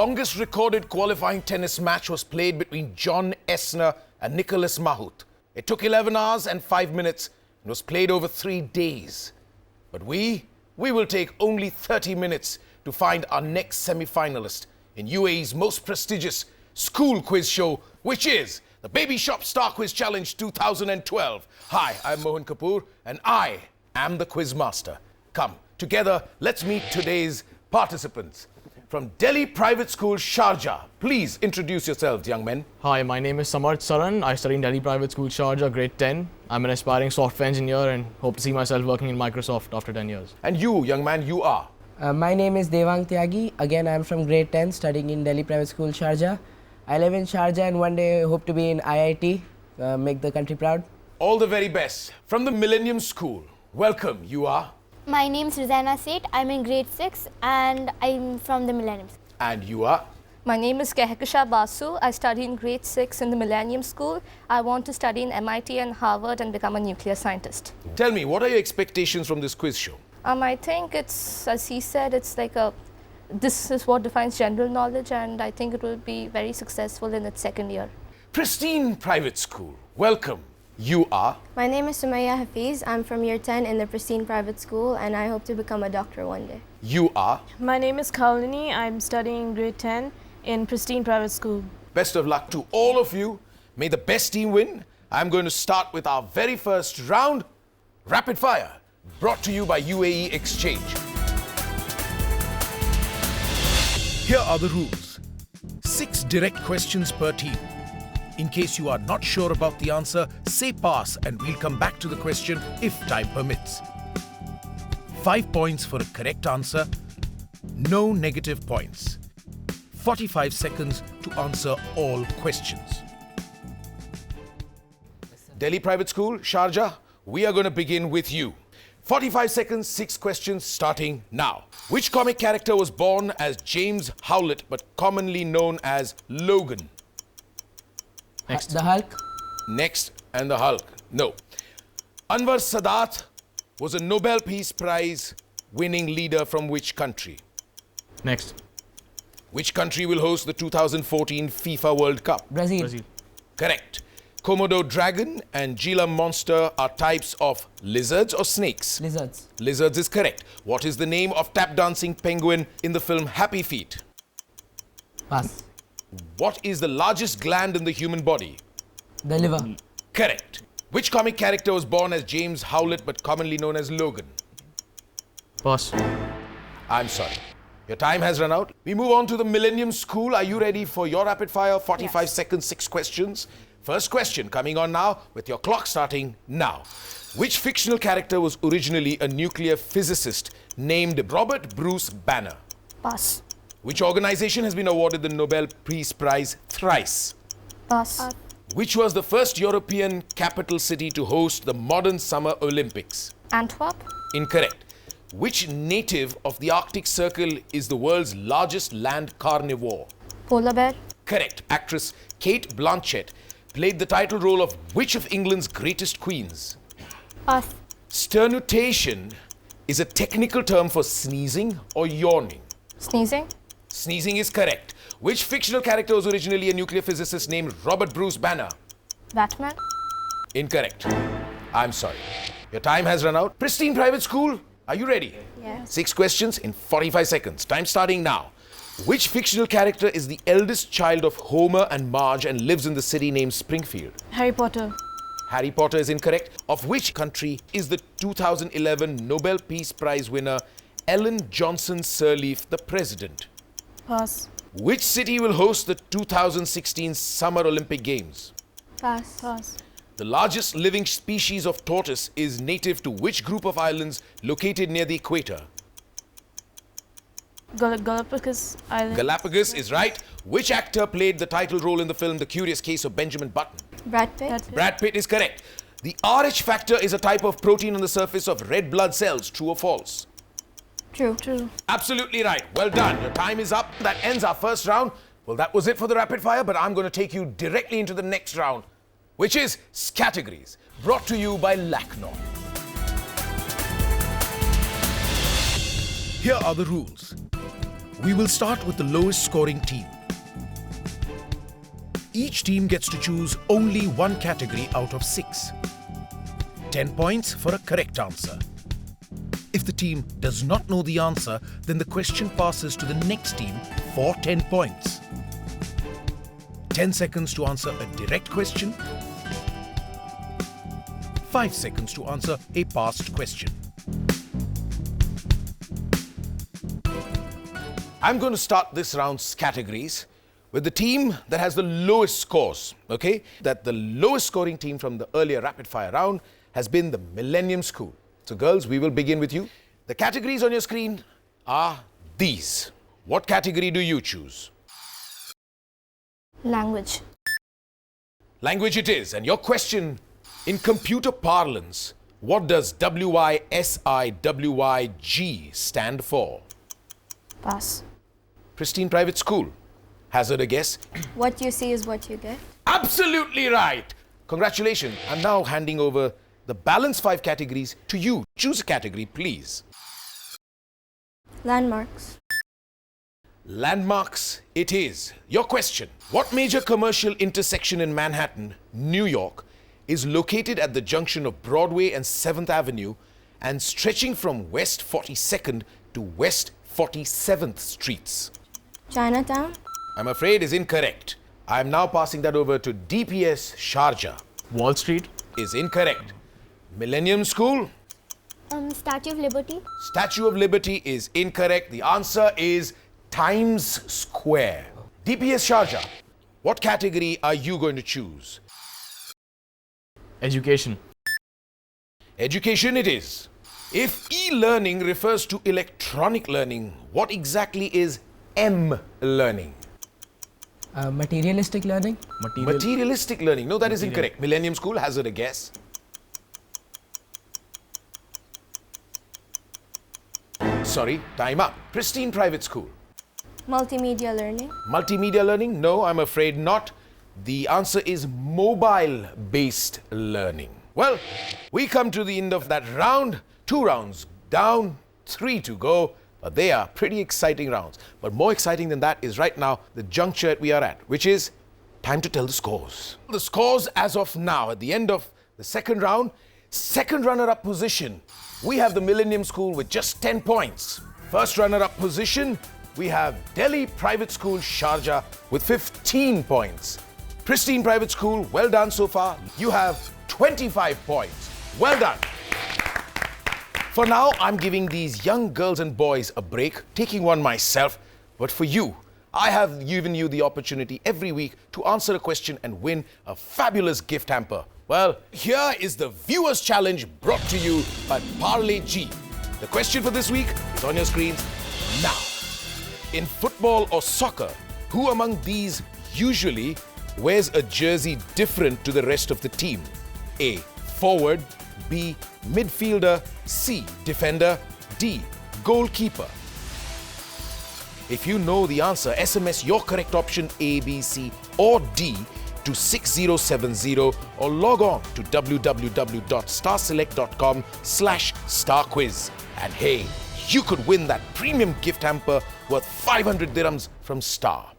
longest recorded qualifying tennis match was played between John Esner and Nicholas Mahut. It took 11 hours and 5 minutes and was played over 3 days. But we will take only 30 minutes to find our next semi-finalist in UAE's most prestigious school quiz show, which is the Babyshop Star Quiz Challenge 2012. Hi, I'm Mohan Kapoor and I am the quiz master. Come, together, let's meet today's participants. From Delhi Private School, Sharjah, please introduce yourselves, young men. Hi, my name is Samarth Saran. I study in Delhi Private School, Sharjah, grade 10. I'm an aspiring software engineer and hope to see myself working in Microsoft after 10 years. And you, young man, you are? My name is Devang Tyagi. Again, I'm from grade 10, studying in Delhi Private School, Sharjah. I live in Sharjah and one day hope to be in IIT, make the country proud. All the very best. From the Millennium School, welcome, you are? My name is Rizana Seth. I'm in grade 6 and I'm from the Millennium. And you are? My name is Kehkasha Basu. I study in grade 6 in the Millennium School. I want to study in MIT and Harvard and become a nuclear scientist. Tell me, what are your expectations from this quiz show? I think it's, as he said, it's like this is what defines general knowledge, and I think it will be very successful in its second year. Pristine Private School, welcome. You are? My name is Sumaya Hafiz. I'm from year 10 in the Pristine Private School and I hope to become a doctor one day. You are? My name is Kaulini. I'm studying grade 10 in Pristine Private School. Best of luck to all of you. May the best team win. I'm going to start with our very first round, Rapid Fire, brought to you by UAE Exchange. Here are the rules. 6 direct questions per team. In case you are not sure about the answer, say pass and we'll come back to the question if time permits. 5 points for a correct answer. No negative points. 45 seconds to answer all questions. Delhi Private School, Sharjah, we are going to begin with you. 45 seconds, 6 questions starting now. Which comic character was born as James Howlett but commonly known as Logan? Next. The Hulk. Next, and the Hulk. No. Anwar Sadat was a Nobel Peace Prize winning leader from which country? Next. Which country will host the 2014 FIFA World Cup? Brazil. Correct. Komodo dragon and Gila monster are types of lizards or snakes? Lizards. Lizards is correct. What is the name of tap dancing penguin in the film Happy Feet? Pass. What is the largest gland in the human body? The liver. Correct. Which comic character was born as James Howlett but commonly known as Logan? Pass. I'm sorry. Your time has run out. We move on to the Millennium School. Are you ready for your rapid fire? 45 seconds, 6 questions. First question coming on now with your clock starting now. Which fictional character was originally a nuclear physicist named Robert Bruce Banner? Pass. Which organization has been awarded the Nobel Peace Prize thrice? Pass. Which was the first European capital city to host the modern Summer Olympics? Antwerp. Incorrect. Which native of the Arctic Circle is the world's largest land carnivore? Polar bear. Correct. Actress Kate Blanchett played the title role of which of England's greatest queens? Pass. Sternutation is a technical term for sneezing or yawning. Sneezing. Sneezing is correct. Which fictional character was originally a nuclear physicist named Robert Bruce Banner? Batman. Incorrect. I'm sorry. Your time has run out. Pristine Private School, are you ready? Yes. 6 questions in 45 seconds. Time starting now. Which fictional character is the eldest child of Homer and Marge and lives in the city named Springfield? Harry Potter. Harry Potter is incorrect. Of which country is the 2011 Nobel Peace Prize winner Ellen Johnson Sirleaf the president? Pass. Which city will host the 2016 Summer Olympic Games? Pass. Pass. The largest living species of tortoise is native to which group of islands located near the equator? Galapagos Island. Galapagos is right. Which actor played the title role in the film The Curious Case of Benjamin Button? Brad Pitt. That's it. Brad Pitt is correct. The Rh factor is a type of protein on the surface of red blood cells. True or false? True. True. Absolutely right. Well done. Your time is up. That ends our first round. Well, that was it for the rapid fire, but I'm going to take you directly into the next round, which is Scattegories, brought to you by Lacno. Here are the rules. We will start with the lowest scoring team. Each team gets to choose only one category out of 6. 10 points for a correct answer. If the team does not know the answer, then the question passes to the next team for 10 points. 10 seconds to answer a direct question. 5 seconds to answer a past question. I'm going to start this round's categories with the team that has the lowest scores, okay? That the lowest scoring team from the earlier rapid fire round has been the Millennium School. So girls, we will begin with you. The categories on your screen are these. What category do you choose? Language. Language it is. And your question, in computer parlance, what does WISIWYG stand for? Pass. Pristine Private School. Hazard a guess? What you see is what you get. Absolutely right. Congratulations. I'm now handing over the balance 5 categories to you. Choose a category, please. Landmarks. Landmarks it is. Your question. What major commercial intersection in Manhattan, New York, is located at the junction of Broadway and 7th Avenue and stretching from West 42nd to West 47th Streets? Chinatown. I'm afraid is incorrect. I'm now passing that over to DPS Sharjah. Wall Street. Is incorrect. Millennium School. Statue of Liberty. Statue of Liberty is incorrect. The answer is Times Square. DPS Sharjah, what category are you going to choose? Education. Education it is. If e-learning refers to electronic learning, what exactly is M-learning? Materialistic learning. Materialistic learning. No, that is incorrect. Millennium School, hazard a guess. Sorry, time up. Pristine Private School. Multimedia learning. Multimedia learning? No, I'm afraid not. The answer is mobile-based learning. Well, we come to the end of that round. 2 rounds down, 3 to go. But they are pretty exciting rounds. But more exciting than that is right now the juncture we are at, which is time to tell the scores. The scores as of now, at the end of the second round, second runner-up position, we have the Millennium School with just 10 points. First runner-up position, we have Delhi Private School Sharjah with 15 points. Pristine Private School, well done so far. You have 25 points. Well done. For now, I'm giving these young girls and boys a break, taking one myself. But for you, I have given you the opportunity every week to answer a question and win a fabulous gift hamper. Well, here is the Viewers Challenge brought to you by Parle G. The question for this week is on your screens now. In football or soccer, who among these usually wears a jersey different to the rest of the team? A. Forward. B. Midfielder. C. Defender. D. Goalkeeper. If you know the answer, SMS your correct option A, B, C or D to 6070 or log on to www.starselect.com/starquiz. And hey, you could win that premium gift hamper worth 500 dirhams from Star.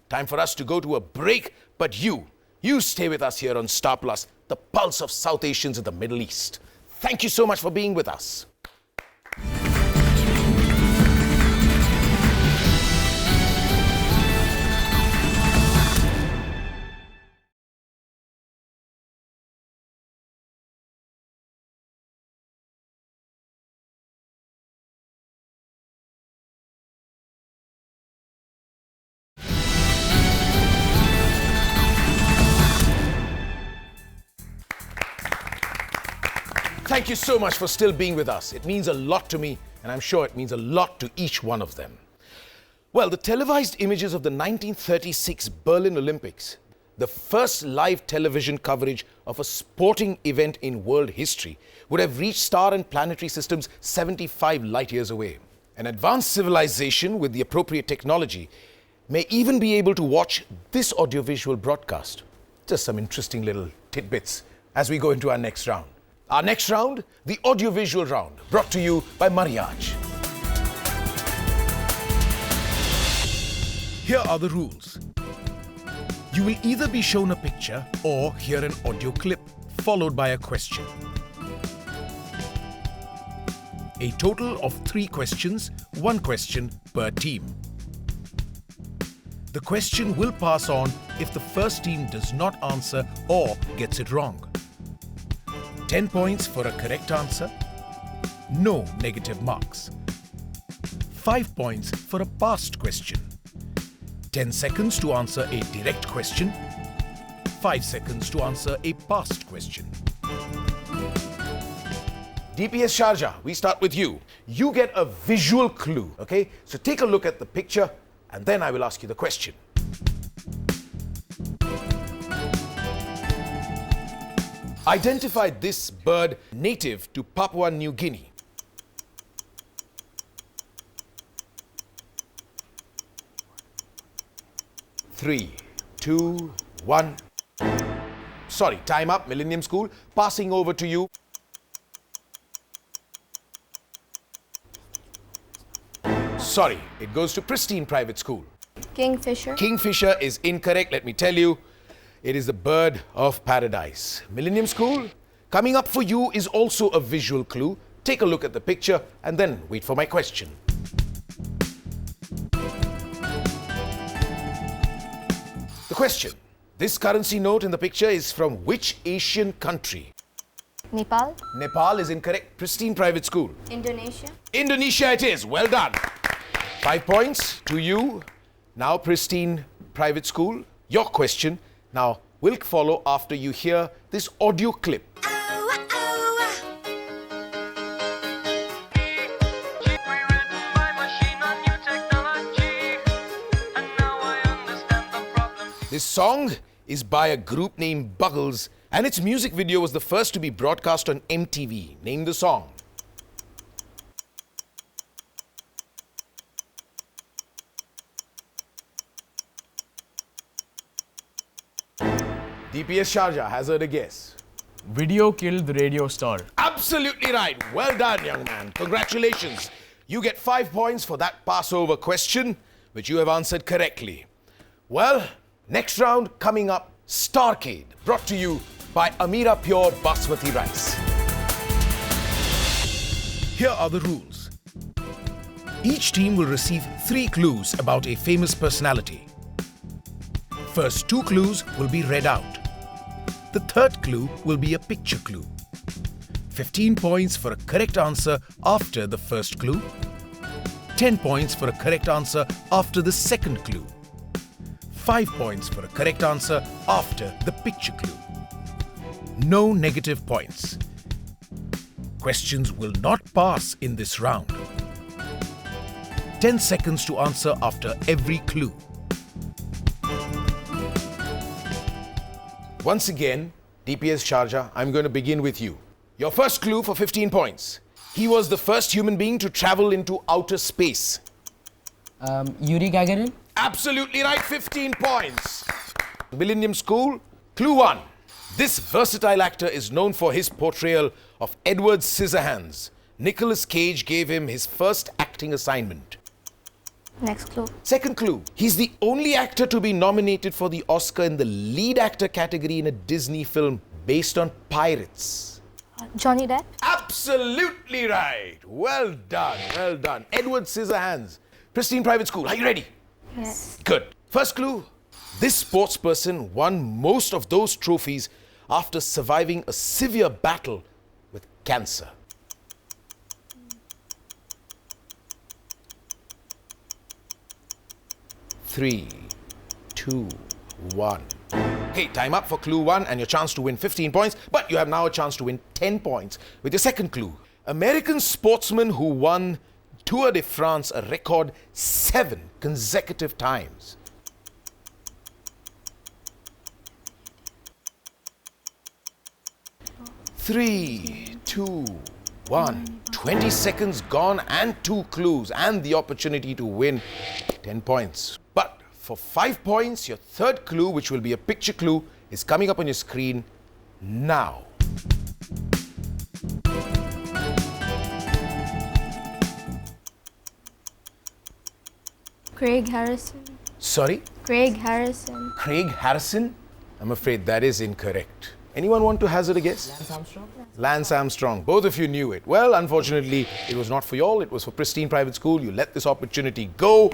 Time for us to go to a break, but you stay with us here on Star Plus, the pulse of South Asians in the Middle East. Thank you so much for being with us. Thank you so much for still being with us. It means a lot to me, and I'm sure it means a lot to each one of them. Well, the televised images of the 1936 Berlin Olympics, the first live television coverage of a sporting event in world history, would have reached star and planetary systems 75 light years away. An advanced civilization with the appropriate technology may even be able to watch this audiovisual broadcast. Just some interesting little tidbits as we go into our next round. Our next round, the audiovisual round, brought to you by Mariage. Here are the rules. You will either be shown a picture or hear an audio clip followed by a question. A total of 3 questions, 1 question per team. The question will pass on if the first team does not answer or gets it wrong. 10 points for a correct answer. No negative marks. 5 points for a past question. 10 seconds to answer a direct question. 5 seconds to answer a past question. DPS Sharjah, we start with you. You get a visual clue, okay? So take a look at the picture and then I will ask you the question. Identify this bird native to Papua New Guinea. Three, two, one. Sorry, time up, Millennium School. Passing over to you. Sorry, it goes to Pristine Private School. Kingfisher. Kingfisher is incorrect, let me tell you. It is the bird of paradise. Millennium School, coming up for you is also a visual clue. Take a look at the picture and then wait for my question. The question, this currency note in the picture is from which Asian country? Nepal. Nepal is incorrect. Pristine Private School. Indonesia. Indonesia it is. Well done. 5 points to you. Now, Pristine Private School, your question now will follow after you hear this audio clip. This song is by a group named Buggles, and its music video was the first to be broadcast on MTV. Name the song. DPS Sharjah, hazard a guess. Video killed the radio star. Absolutely right. Well done, young man. Congratulations. You get 5 points for that Passover question, which you have answered correctly. Well, next round coming up, Starrcade, brought to you by Amira Pure Basmati Rice. Here are the rules. Each team will receive 3 clues about a famous personality. First 2 clues will be read out. The third clue will be a picture clue. 15 points for a correct answer after the first clue. 10 points for a correct answer after the second clue. 5 points for a correct answer after the picture clue. No negative points. Questions will not pass in this round. 10 seconds to answer after every clue. Once again, DPS Sharjah, I'm going to begin with you. Your first clue for 15 points. He was the first human being to travel into outer space. Yuri Gagarin. Absolutely right, 15 points. Millennium School, clue 1. This versatile actor is known for his portrayal of Edward Scissorhands. Nicolas Cage gave him his first acting assignment. Next clue. Second clue, he's the only actor to be nominated for the Oscar in the lead actor category in a Disney film based on pirates. Johnny Depp. Absolutely right. Well done, well done. Edward Scissorhands. Pristine Private School, are you ready? Yes. Good. First clue, this sports person won most of those trophies after surviving a severe battle with cancer. Three, two, one. Okay, time up for clue 1 and your chance to win 15 points, but you have now a chance to win 10 points with your second clue. American sportsman who won Tour de France a record 7 consecutive times. Three, two, 1. 20 seconds gone and 2 clues and the opportunity to win 10 points. But for 5 points, your third clue, which will be a picture clue, is coming up on your screen now. Craig Harrison. Sorry? Craig Harrison. Craig Harrison? I'm afraid that is incorrect. Anyone want to hazard a guess? Lance Armstrong? Lance Armstrong. Both of you knew it. Well, unfortunately, it was not for y'all. It was for Pristine Private School. You let this opportunity go.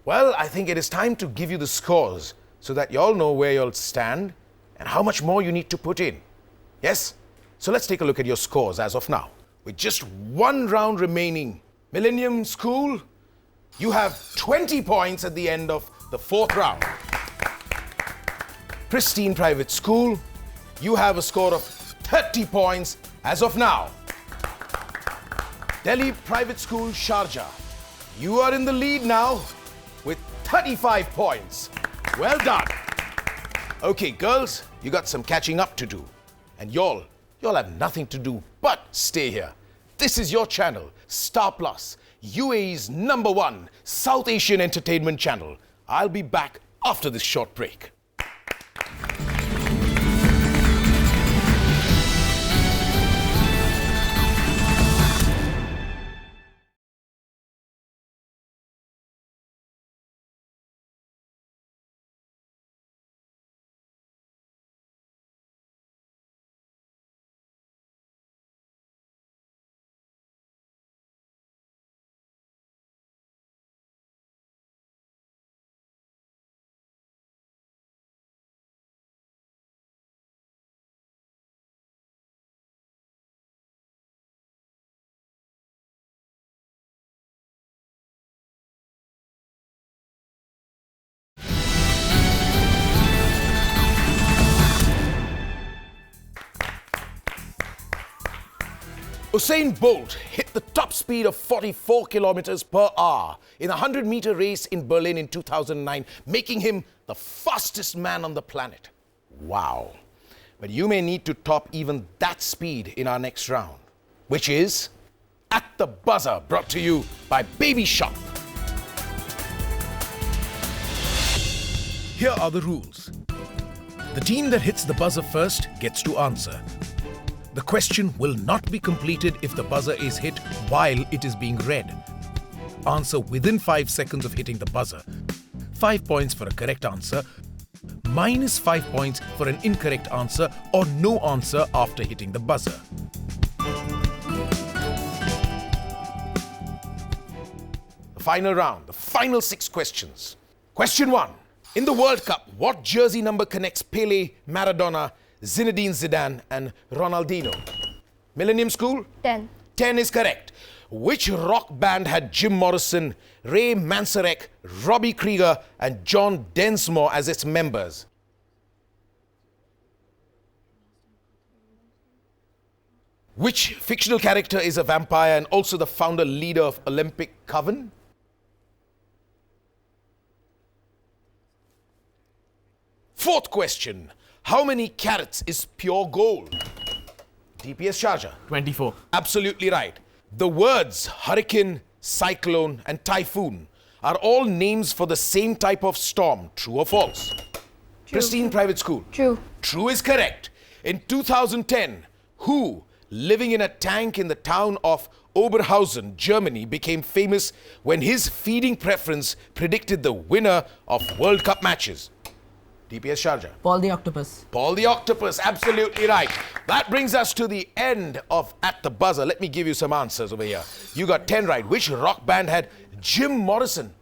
Well, I think it is time to give you the scores so that y'all know where y'all stand and how much more you need to put in. Yes? So let's take a look at your scores as of now. With just one round remaining, Millennium School, you have 20 points at the end of the fourth round. Pristine Private School, you have a score of 30 points as of now. Delhi Private School Sharjah, you are in the lead now with 35 points. Well done. Okay, girls, you got some catching up to do. And y'all have nothing to do but stay here. This is your channel, Star Plus, UAE's #1 South Asian entertainment channel. I'll be back after this short break. Usain Bolt hit the top speed of 44 kilometers per hour in a 100-meter race in Berlin in 2009, making him the fastest man on the planet. Wow. But you may need to top even that speed in our next round, which is At the Buzzer, brought to you by Babyshop. Here are the rules. The team that hits the buzzer first gets to answer. The question will not be completed if the buzzer is hit while it is being read. Answer within 5 seconds of hitting the buzzer. 5 points for a correct answer, -5 points for an incorrect answer, or no answer after hitting the buzzer. The final round, the final 6 questions. Question 1. In the World Cup, what jersey number connects Pele, Maradona, Zinedine Zidane and Ronaldinho? Millennium School? 10. 10 is correct. Which rock band had Jim Morrison, Ray Manzarek, Robbie Krieger and John Densmore as its members? Which fictional character is a vampire and also the founder leader of Olympic Coven? Fourth question. How many carats is pure gold? DPS Sharjah. 24. Absolutely right. The words hurricane, cyclone and typhoon are all names for the same type of storm. True or false? Pristine Private School. True. True is correct. In 2010, who, living in a tank in the town of Oberhausen, Germany, became famous when his feeding preference predicted the winner of World Cup matches? DPS Sharjah. Paul the Octopus. Paul the Octopus, absolutely right. That brings us to the end of At the Buzzer. Let me give you some answers over here. You got 10 right. Which rock band had Jim Morrison?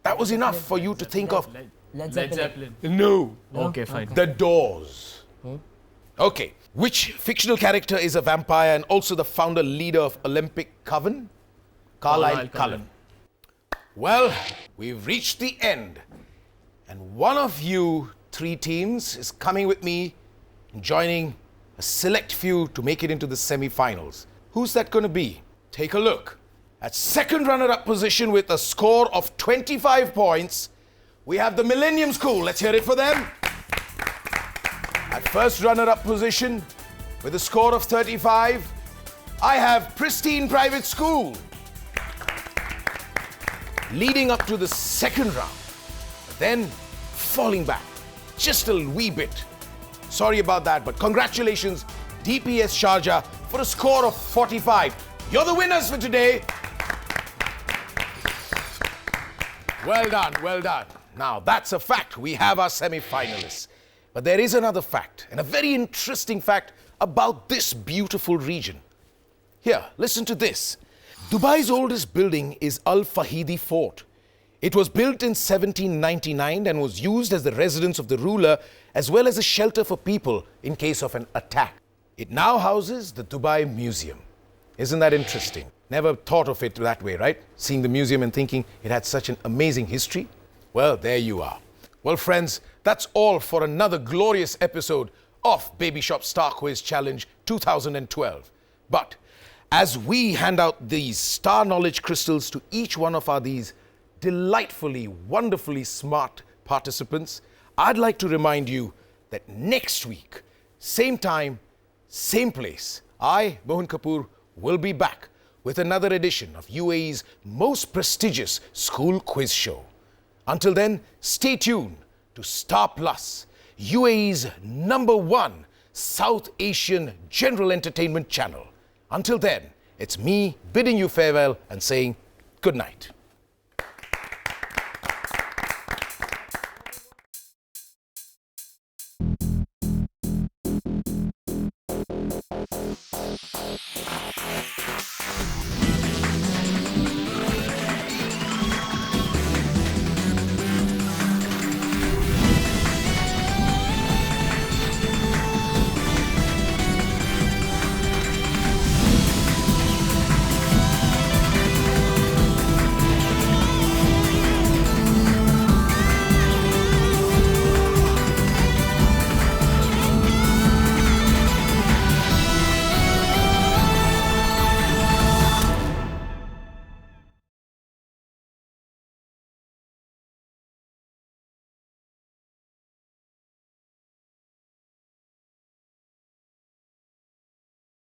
That was enough for you to think of. Led Zeppelin. No. Okay, fine. The Doors. Okay. Which fictional character is a vampire and also the founder leader of Olympic Coven? Carlisle Cullen. Well, we've reached the end. And one of you 3 teams is coming with me and joining a select few to make it into the semi-finals. Who's that going to be? Take a look. At second runner-up position with a score of 25 points, we have the Millennium School. Let's hear it for them. At first runner-up position with a score of 35, I have Pristine Private School. Leading up to the second round, but then falling back just a wee bit. Sorry about that, but congratulations, DPS Sharjah, for a score of 45. You're the winners for today. Well done, well done. Now, that's a fact. We have our semi-finalists. But there is another fact, and a very interesting fact about this beautiful region. Here, listen to this. Dubai's oldest building is Al Fahidi Fort. It was built in 1799 and was used as the residence of the ruler as well as a shelter for people in case of an attack. It now houses the Dubai Museum. Isn't that interesting? Never thought of it that way, right? Seeing the museum and thinking it had such an amazing history. Well, there you are. Well, friends, that's all for another glorious episode of Babyshop Star Quiz Challenge 2012. But as we hand out these star knowledge crystals to each one of these delightfully, wonderfully smart participants, I'd like to remind you that next week, same time, same place, I, Mohan Kapoor, will be back with another edition of UAE's most prestigious school quiz show. Until then, stay tuned to Star Plus, UAE's #1 South Asian general entertainment channel. Until then, it's me bidding you farewell and saying good night.